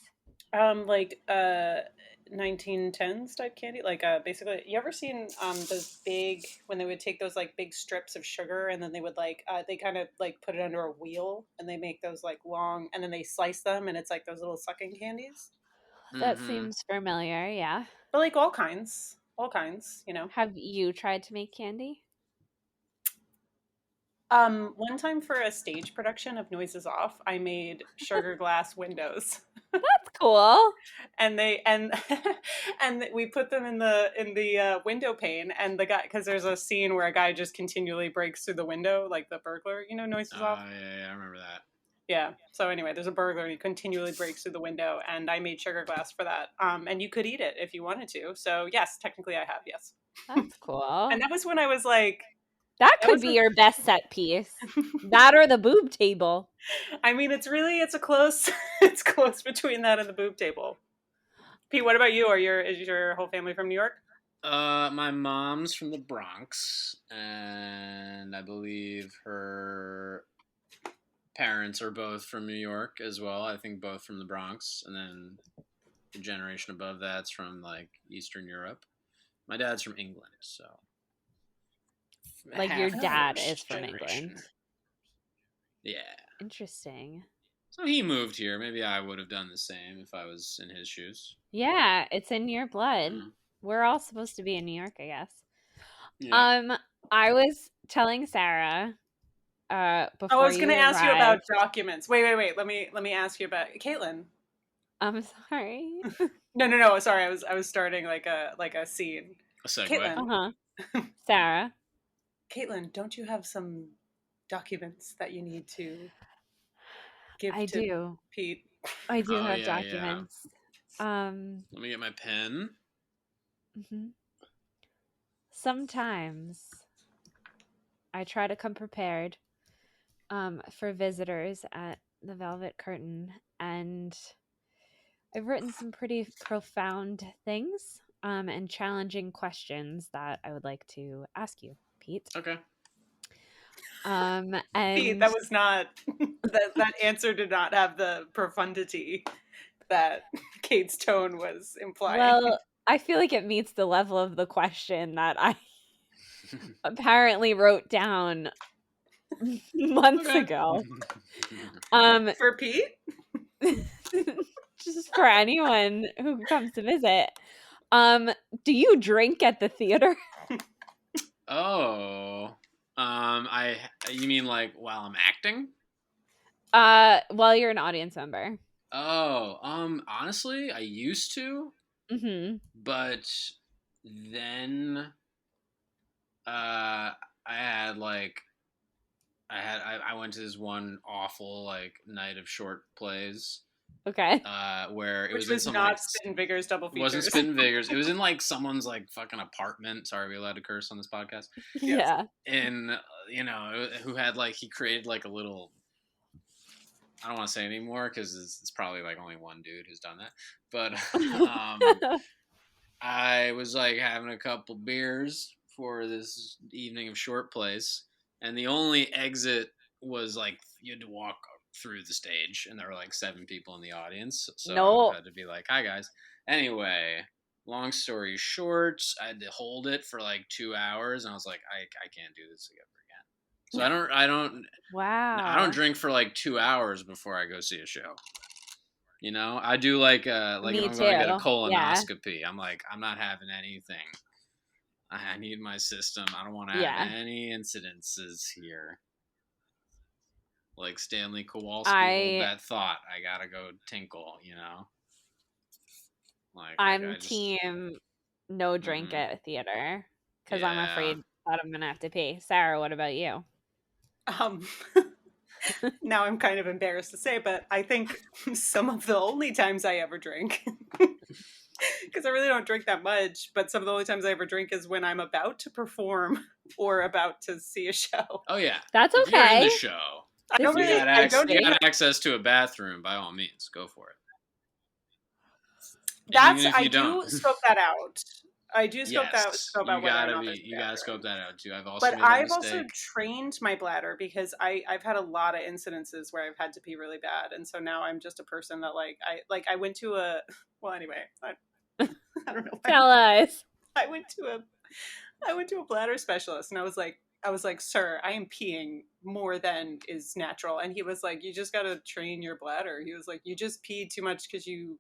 [SPEAKER 1] Like 1910s type candy, like basically, you ever seen those big, when they would take those like big strips of sugar and then they would like they kind of like put it under a wheel and they make those like long, and then they slice them and it's like those little sucking candies.
[SPEAKER 2] That seems familiar. Yeah,
[SPEAKER 1] but like all kinds, you know.
[SPEAKER 2] Have you tried to make candy?
[SPEAKER 1] One time for a stage production of Noises Off, I made sugar glass windows.
[SPEAKER 2] That's cool.
[SPEAKER 1] And and we put them in the window pane, and the guy, because there's a scene where a guy just continually breaks through the window, like the burglar, you know, Noises Off.
[SPEAKER 3] Yeah, I remember that.
[SPEAKER 1] Yeah. So anyway, there's a burglar and he continually breaks through the window, and I made sugar glass for that. And you could eat it if you wanted to. So yes, technically I have, yes.
[SPEAKER 2] That's cool.
[SPEAKER 1] And that was when I was like,
[SPEAKER 2] that could be your best set piece. That or the boob table.
[SPEAKER 1] I mean, it's close between that and the boob table. Pete, what about you? Is your whole family from New York?
[SPEAKER 3] My mom's from the Bronx, and I believe her parents are both from New York as well. I think both from the Bronx, and then the generation above that's from like Eastern Europe. My dad's from England, so
[SPEAKER 2] like your dad is from England.
[SPEAKER 3] Yeah.
[SPEAKER 2] Interesting.
[SPEAKER 3] So he moved here. Maybe I would have done the same if I was in his shoes.
[SPEAKER 2] Yeah, it's in your blood. We're all supposed to be in New York, I guess.
[SPEAKER 3] Yeah.
[SPEAKER 2] I was telling Sarah before
[SPEAKER 1] I was going to ask you about documents. Wait. Let me ask you about Caitlin.
[SPEAKER 2] I'm sorry.
[SPEAKER 1] No. Sorry, I was starting like a scene.
[SPEAKER 3] A segue.
[SPEAKER 1] Caitlin.
[SPEAKER 2] Sarah.
[SPEAKER 1] Caitlin, don't you have some documents that you need to give
[SPEAKER 2] to
[SPEAKER 1] do. Pete?
[SPEAKER 2] I do have documents.
[SPEAKER 3] Yeah. Let me get my pen.
[SPEAKER 2] Mm-hmm. Sometimes I try to come prepared for visitors at the Velvet Curtain, and I've written some pretty profound things and challenging questions that I would like to ask you, Pete.
[SPEAKER 3] Okay.
[SPEAKER 2] And
[SPEAKER 1] Pete, that was not that answer did not have the profundity that Kate's tone was implying.
[SPEAKER 2] Well, I feel like it meets the level of the question that apparently wrote down months ago.
[SPEAKER 1] For Pete?
[SPEAKER 2] Just for anyone who comes to visit. Do you drink at the theater?
[SPEAKER 3] Oh. You mean like while I'm acting?
[SPEAKER 2] While you're an audience member.
[SPEAKER 3] Oh, honestly, I used to.
[SPEAKER 2] Mm-hmm.
[SPEAKER 3] But then I had like I went to this one awful like night of short plays.
[SPEAKER 2] Okay.
[SPEAKER 3] Where it
[SPEAKER 1] was
[SPEAKER 3] in some,
[SPEAKER 1] not
[SPEAKER 3] like,
[SPEAKER 1] spit&vigor's double features.
[SPEAKER 3] It wasn't spit&vigor's. It was in like someone's like fucking apartment. Sorry, are we allowed to curse on this podcast?
[SPEAKER 2] Yeah.
[SPEAKER 3] And who had like he created like a little. I don't want to say anymore because it's probably like only one dude who's done that. But I was like having a couple beers for this evening of short plays, and the only exit was like you had to walk through the stage, and there were like 7 people in the audience, so I had to be like, "Hi guys." Anyway, long story short, I had to hold it for like 2 hours, and I was like, I can't do this ever again. So I don't.
[SPEAKER 2] Wow.
[SPEAKER 3] I don't drink for like 2 hours before I go see a show. I do like if I'm going to get a colonoscopy, yeah. I'm like, I'm not having anything. I need my system. I don't want to have any incidences here. Like Stanley Kowalski, hold that thought. I gotta go tinkle. Like
[SPEAKER 2] I'm team no drink at a theater because I'm afraid that I'm gonna have to pee. Sarah, what about you?
[SPEAKER 1] Now I'm kind of embarrassed to say, but I think some of the only times I ever drink, because I really don't drink that much, but some of the only times I ever drink is when I'm about to perform or about to see a show.
[SPEAKER 3] Oh yeah,
[SPEAKER 2] that's okay.
[SPEAKER 3] If you're in the show.
[SPEAKER 1] I don't really.
[SPEAKER 3] I got access to a bathroom. By all means, go for it.
[SPEAKER 1] I do scope that out. I do scope out
[SPEAKER 3] whether or not you gotta scope that out too. I've
[SPEAKER 1] also trained my bladder because I've had a lot of incidences where I've had to pee really bad, and so now I'm just a person that I went to a anyway. I don't know.
[SPEAKER 2] Tell us.
[SPEAKER 1] I went to a bladder specialist, and I was like, "Sir, I am peeing more than is natural," and he was like, "You just gotta train your bladder." He was like, "You just pee too much because you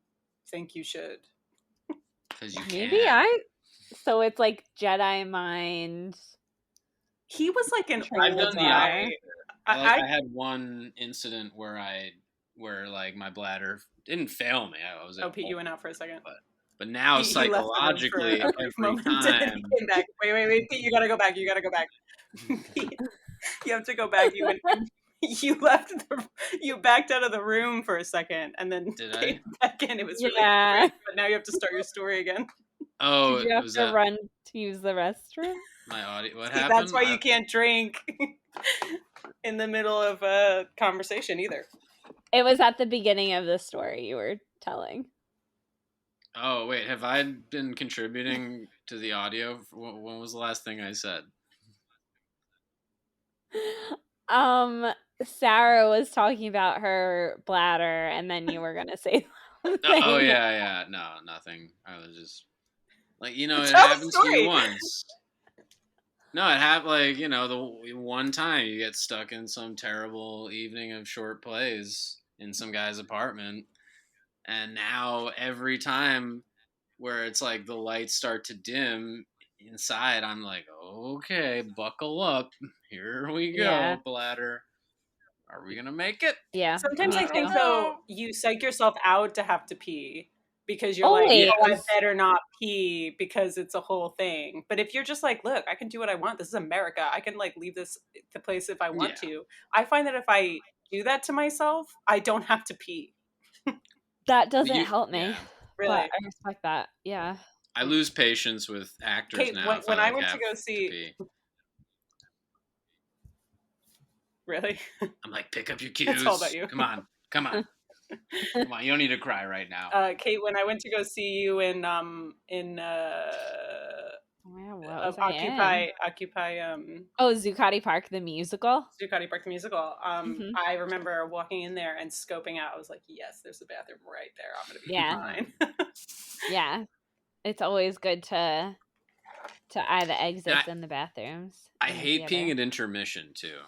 [SPEAKER 1] think you should."
[SPEAKER 3] Because you
[SPEAKER 2] maybe
[SPEAKER 3] can.
[SPEAKER 2] So it's like Jedi mind.
[SPEAKER 1] He was like an
[SPEAKER 3] I've
[SPEAKER 1] old
[SPEAKER 3] done
[SPEAKER 1] guy.
[SPEAKER 3] I had one incident where like my bladder didn't fail me. I was
[SPEAKER 1] Pete, you went out for a second.
[SPEAKER 3] But now psychologically, every time.
[SPEAKER 1] Came back. Wait, Pete, you gotta go back. Pete, you have to go back. You left. You backed out of the room for a second, and then came back in. It was really great, but now you have to start your story again.
[SPEAKER 2] Oh, did you have to run to use the restroom?
[SPEAKER 3] My audio. What happened?
[SPEAKER 1] That's why you can't drink in the middle of a conversation either.
[SPEAKER 2] It was at the beginning of the story you were telling.
[SPEAKER 3] Oh wait, have I been contributing to the audio? When was the last thing I said?
[SPEAKER 2] Sarah was talking about her bladder, and then you were gonna say something.
[SPEAKER 3] Oh yeah, no, nothing. I was just like, it happens to you once. No, it happened the one time you get stuck in some terrible evening of short plays in some guy's apartment, and now every time where it's like the lights start to dim inside, I'm like, okay, buckle up, here we go, bladder. Are we gonna make it?
[SPEAKER 2] Yeah.
[SPEAKER 1] Sometimes I think though you psych yourself out to have to pee because you're I better not pee because it's a whole thing. But if you're just like, look, I can do what I want. This is America. I can leave the place if I want to. I find that if I do that to myself, I don't have to pee.
[SPEAKER 2] That doesn't help me.
[SPEAKER 1] Yeah. Really,
[SPEAKER 2] I respect that. Yeah.
[SPEAKER 3] I lose patience with actors
[SPEAKER 1] Kate,
[SPEAKER 3] now.
[SPEAKER 1] When I went to go see. Really?
[SPEAKER 3] I'm like, pick up your cues.
[SPEAKER 1] It's all about you.
[SPEAKER 3] Come on. Come on. You don't need to cry right now.
[SPEAKER 1] Kate, when I went to go see you in Occupy
[SPEAKER 2] Zuccotti Park the musical.
[SPEAKER 1] I remember walking in there and scoping out. I was like, yes, there's a bathroom right there. I'm gonna be fine.
[SPEAKER 2] Yeah. It's always good to to the exits and the bathrooms.
[SPEAKER 3] I hate peeing at intermission too.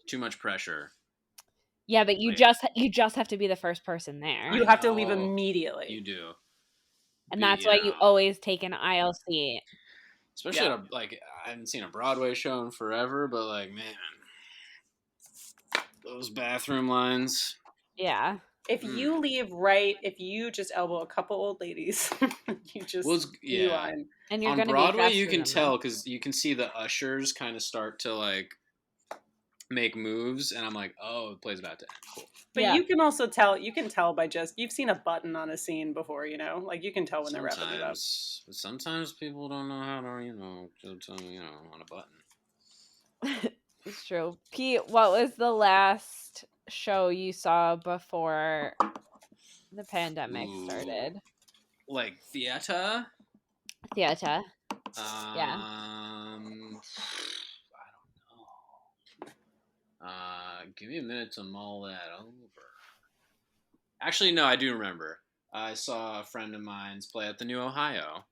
[SPEAKER 3] Too much pressure.
[SPEAKER 2] Yeah, but you just have to be the first person there.
[SPEAKER 1] You have to leave immediately.
[SPEAKER 3] You do.
[SPEAKER 2] And that's why you always take an aisle seat.
[SPEAKER 3] Especially at I haven't seen a Broadway show in forever, but like, man, those bathroom lines.
[SPEAKER 2] Yeah.
[SPEAKER 1] If you leave if you just elbow a couple old ladies, you just line.
[SPEAKER 2] And you're
[SPEAKER 3] on Broadway, you can tell because you can see the ushers kind of start to like make moves, and I'm like, oh, the play's about to end. Cool.
[SPEAKER 1] But you can also tell. You can tell by you've seen a button on a scene before, like you can tell when they're wrapping it up.
[SPEAKER 3] But sometimes people don't know how to, on a button.
[SPEAKER 2] It's true. Pete, what was the last show you saw before the pandemic started?
[SPEAKER 3] Like theater?
[SPEAKER 2] Theater.
[SPEAKER 3] Yeah. Give me a minute to mull that over. Actually, no, I do remember. I saw a friend of mine's play at the New Ohio.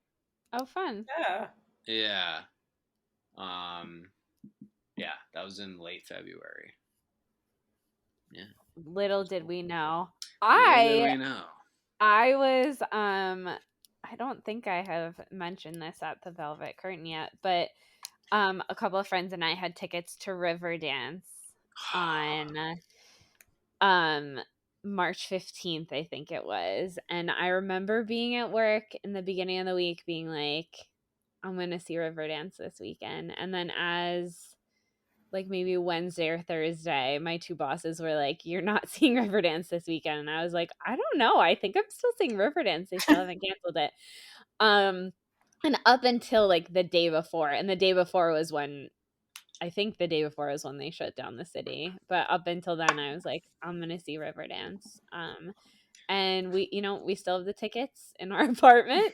[SPEAKER 2] Oh, fun.
[SPEAKER 1] Yeah.
[SPEAKER 3] Yeah. Yeah, that was in late February. Yeah.
[SPEAKER 2] Little did we know. I was I don't think I have mentioned this at the Velvet Curtain yet, but a couple of friends and I had tickets to Riverdance on March 15th, I think it was. And I remember being at work in the beginning of the week being like, I'm going to see Riverdance this weekend. And then as like maybe Wednesday or Thursday, my two bosses were like, you're not seeing Riverdance this weekend. And I was like, I don't know. I think I'm still seeing Riverdance. They still haven't canceled it. And up until like the day before, and the day before was when they shut down the city. But up until then, I was like, I'm going to see Riverdance. And we still have the tickets in our apartment.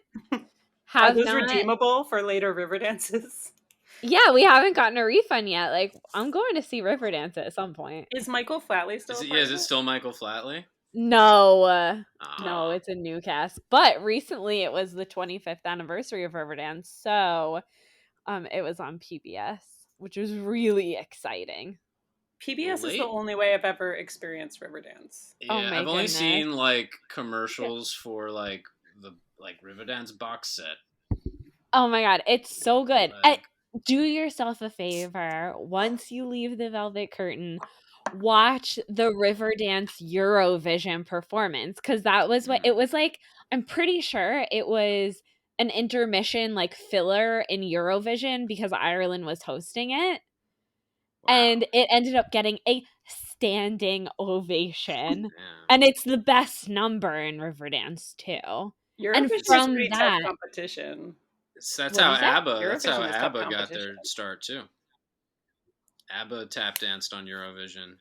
[SPEAKER 1] Are those redeemable for later Riverdances?
[SPEAKER 2] Yeah, we haven't gotten a refund yet. Like, I'm going to see Riverdance at some point.
[SPEAKER 1] Is Michael Flatley still?
[SPEAKER 3] Is it still Michael Flatley?
[SPEAKER 2] No, no, it's a new cast. But recently, it was the 25th anniversary of Riverdance, so it was on PBS, which was really exciting.
[SPEAKER 1] PBS is the only way I've ever experienced Riverdance.
[SPEAKER 3] Yeah, I've only seen like commercials for like the Riverdance box set.
[SPEAKER 2] Oh my god, it's so good. Do yourself a favor. Once you leave the Velvet Curtain, watch the Riverdance Eurovision performance, because that was what it was like. I'm pretty sure it was an intermission like filler in Eurovision because Ireland was hosting it. Wow. And it ended up getting a standing ovation. And it's the best number in Riverdance too.
[SPEAKER 1] Eurovision is a pretty tough competition.
[SPEAKER 3] That's how ABBA got their start too. ABBA tap danced on Eurovision.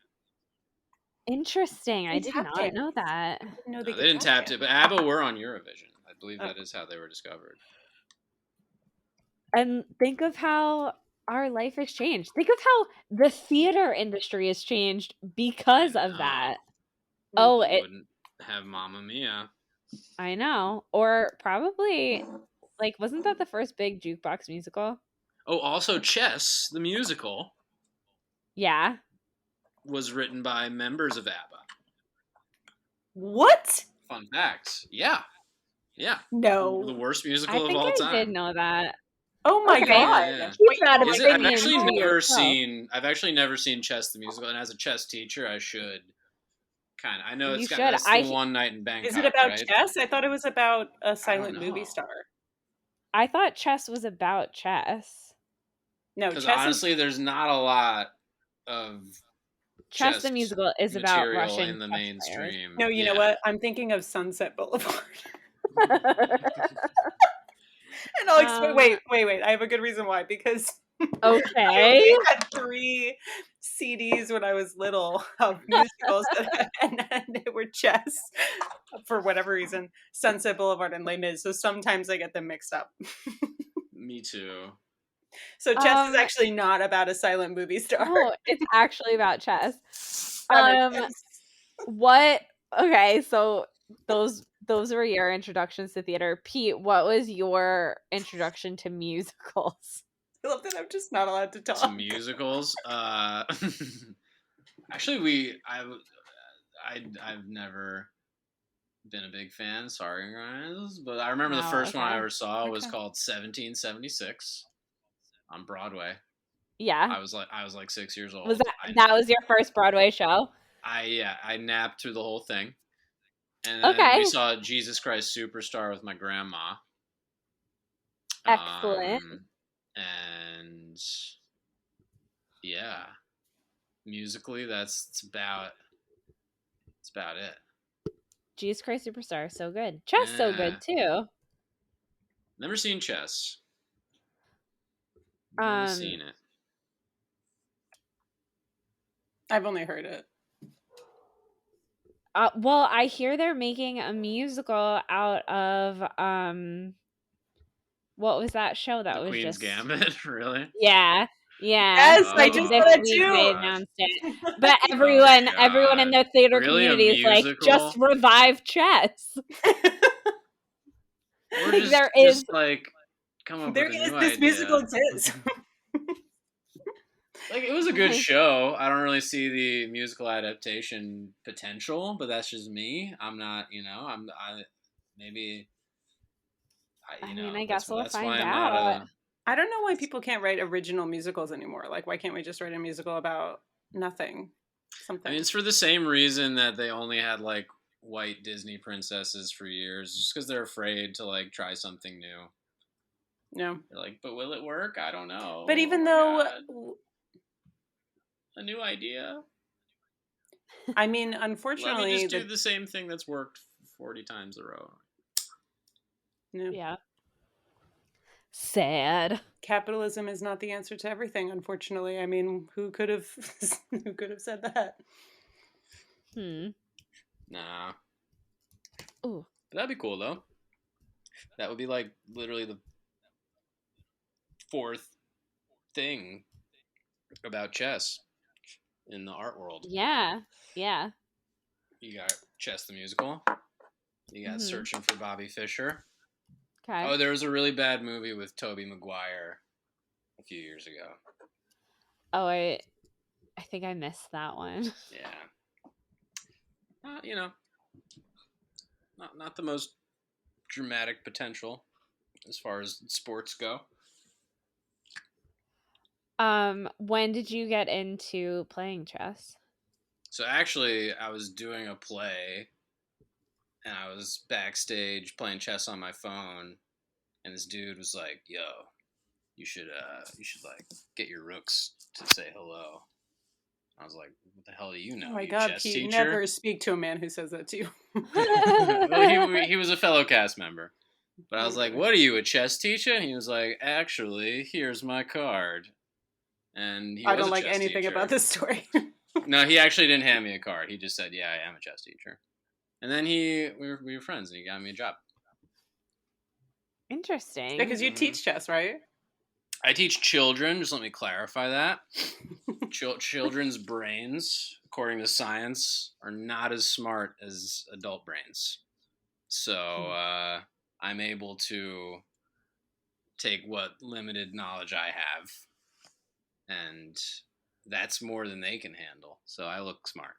[SPEAKER 2] Interesting. I did not know that.
[SPEAKER 3] They didn't tap it, but ABBA were on Eurovision. I believe that is how they were discovered.
[SPEAKER 2] And think of how our life has changed. Think of how the theater industry has changed because of that.
[SPEAKER 3] It wouldn't have Mamma Mia.
[SPEAKER 2] I know. Or probably, like, wasn't that the first big jukebox musical?
[SPEAKER 3] Oh, also Chess, the musical.
[SPEAKER 2] Yeah.
[SPEAKER 3] Was written by members of ABBA.
[SPEAKER 1] What?
[SPEAKER 3] Fun fact. Yeah. Yeah.
[SPEAKER 1] No.
[SPEAKER 3] The worst musical of all time.
[SPEAKER 2] I did know that.
[SPEAKER 1] Oh my god!
[SPEAKER 3] Yeah. I've actually never seen Chess the musical, and as a chess teacher, I should kind of. I know it's got One Night in Bangkok.
[SPEAKER 1] Is it about chess? I thought it was about a silent movie star.
[SPEAKER 2] I thought Chess was about chess.
[SPEAKER 1] No,
[SPEAKER 3] because honestly, there's not a lot of
[SPEAKER 2] Chess the musical is about Russian
[SPEAKER 3] in the mainstream.
[SPEAKER 1] No, you know what? I'm thinking of Sunset Boulevard. And I'll explain. Wait. I have a good reason why. Because
[SPEAKER 2] I
[SPEAKER 1] had 3 CDs when I was little of musicals, and they were Chess for whatever reason, Sunset Boulevard and Les Mis. So sometimes I get them mixed up.
[SPEAKER 3] Me too.
[SPEAKER 1] So Chess is actually not about a silent movie star.
[SPEAKER 2] No, it's actually about chess. What? Okay, so those those were your introductions to theater. Pete, what was your introduction to musicals?
[SPEAKER 1] I love that I'm just not allowed to talk.
[SPEAKER 3] To musicals? Actually, I've never been a big fan. Sorry, guys, but I remember the first one I ever saw was called 1776 on Broadway.
[SPEAKER 2] Yeah,
[SPEAKER 3] I was like 6 years old.
[SPEAKER 2] Was that was your first Broadway show?
[SPEAKER 3] I napped through the whole thing, and then we saw Jesus Christ Superstar with my grandma.
[SPEAKER 2] Excellent.
[SPEAKER 3] And yeah, musically, it's about it.
[SPEAKER 2] Jesus Christ Superstar, so good. Chess, so good too.
[SPEAKER 3] Never seen Chess. Never seen it.
[SPEAKER 1] I've only heard it.
[SPEAKER 2] Well, I hear they're making a musical out of what was that show that was
[SPEAKER 3] Queen's
[SPEAKER 2] just
[SPEAKER 3] Gambit? Really?
[SPEAKER 2] Yeah.
[SPEAKER 1] Yes, I just said it too.
[SPEAKER 2] They announced it. But everyone in the theater community is like, just revive Chess.
[SPEAKER 3] Or just like come up with a new
[SPEAKER 1] this
[SPEAKER 3] idea.
[SPEAKER 1] Musical exists.
[SPEAKER 3] Like, it was a good show. I don't really see the musical adaptation potential, but that's just me. I'm not,
[SPEAKER 2] I guess we'll find out.
[SPEAKER 1] I don't know why people can't write original musicals anymore. Like, why can't we just write a musical about nothing? Something.
[SPEAKER 3] I mean, it's for the same reason that they only had, like, white Disney princesses for years, just because they're afraid to, like, try something new.
[SPEAKER 1] No.
[SPEAKER 3] They're like, but will it work? I don't know.
[SPEAKER 1] But even though...
[SPEAKER 3] A new idea?
[SPEAKER 1] I mean, unfortunately...
[SPEAKER 3] Let me just do the same thing that's worked 40 times in a row.
[SPEAKER 2] Yeah. Sad.
[SPEAKER 1] Capitalism is not the answer to everything, unfortunately. I mean, who could have said that?
[SPEAKER 3] Nah.
[SPEAKER 2] Ooh.
[SPEAKER 3] But that'd be cool, though. That would be, like, literally the fourth thing about chess in the art world.
[SPEAKER 2] Yeah.
[SPEAKER 3] You got Chess the Musical. You got Searching for Bobby Fischer.
[SPEAKER 2] Okay.
[SPEAKER 3] Oh, there was a really bad movie with Tobey Maguire a few years ago.
[SPEAKER 2] Oh, I think I missed that one.
[SPEAKER 3] Yeah. Not the most dramatic potential as far as sports go.
[SPEAKER 2] When did you get into playing chess?
[SPEAKER 3] So actually, I was doing a play, and I was backstage playing chess on my phone, and this dude was like, "Yo, you should like get your rooks to say hello." I was like, "What the hell do you know?"
[SPEAKER 1] Oh my God, Pete!
[SPEAKER 3] Teacher?
[SPEAKER 1] Never speak to a man who says that to you.
[SPEAKER 3] Well, he was a fellow cast member, but I was like, "What are you, a chess teacher?" And he was like, "Actually, here's my card." And he
[SPEAKER 1] I don't like anything
[SPEAKER 3] teacher.
[SPEAKER 1] About this story.
[SPEAKER 3] No, he actually didn't hand me a card. He just said, "Yeah, I am a chess teacher." And then we were friends, and he got me a job.
[SPEAKER 2] Interesting.
[SPEAKER 1] Because you teach chess, right?
[SPEAKER 3] I teach children. Just let me clarify that. Children's brains, according to science, are not as smart as adult brains. So I'm able to take what limited knowledge I have, and that's more than they can handle. So I look smart,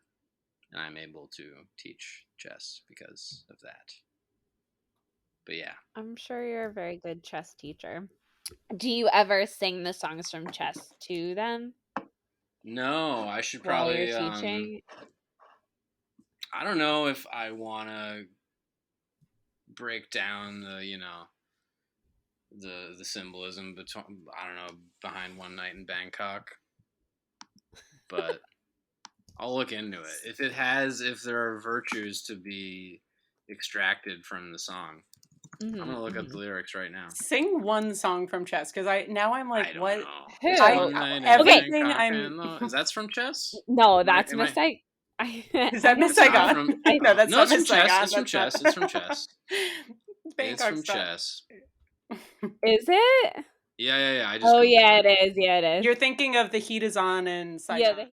[SPEAKER 3] and I'm able to teach chess because of that. But yeah.
[SPEAKER 2] I'm sure you're a very good chess teacher. Do you ever sing the songs from chess to them?
[SPEAKER 3] No, I should probably...
[SPEAKER 2] While you're teaching?
[SPEAKER 3] I don't know if I want to break down the symbolism behind One Night in Bangkok. But I'll look into it. If there are virtues to be extracted from the song. I'm gonna look up the lyrics right now.
[SPEAKER 1] Sing one song from chess, because I'm like, what?
[SPEAKER 2] Who?
[SPEAKER 1] Everything
[SPEAKER 3] Is that from chess?
[SPEAKER 2] No, that's Miss
[SPEAKER 1] Saigon. Is that Miss Saigon? No, that's not Miss Saigon.
[SPEAKER 3] It's from chess. It's from chess.
[SPEAKER 1] It's
[SPEAKER 3] from chess.
[SPEAKER 2] Is it?
[SPEAKER 3] Yeah.
[SPEAKER 2] Yeah, it is. Yeah, it is.
[SPEAKER 1] You're thinking of The Heat Is On and Saigon.
[SPEAKER 2] Yeah,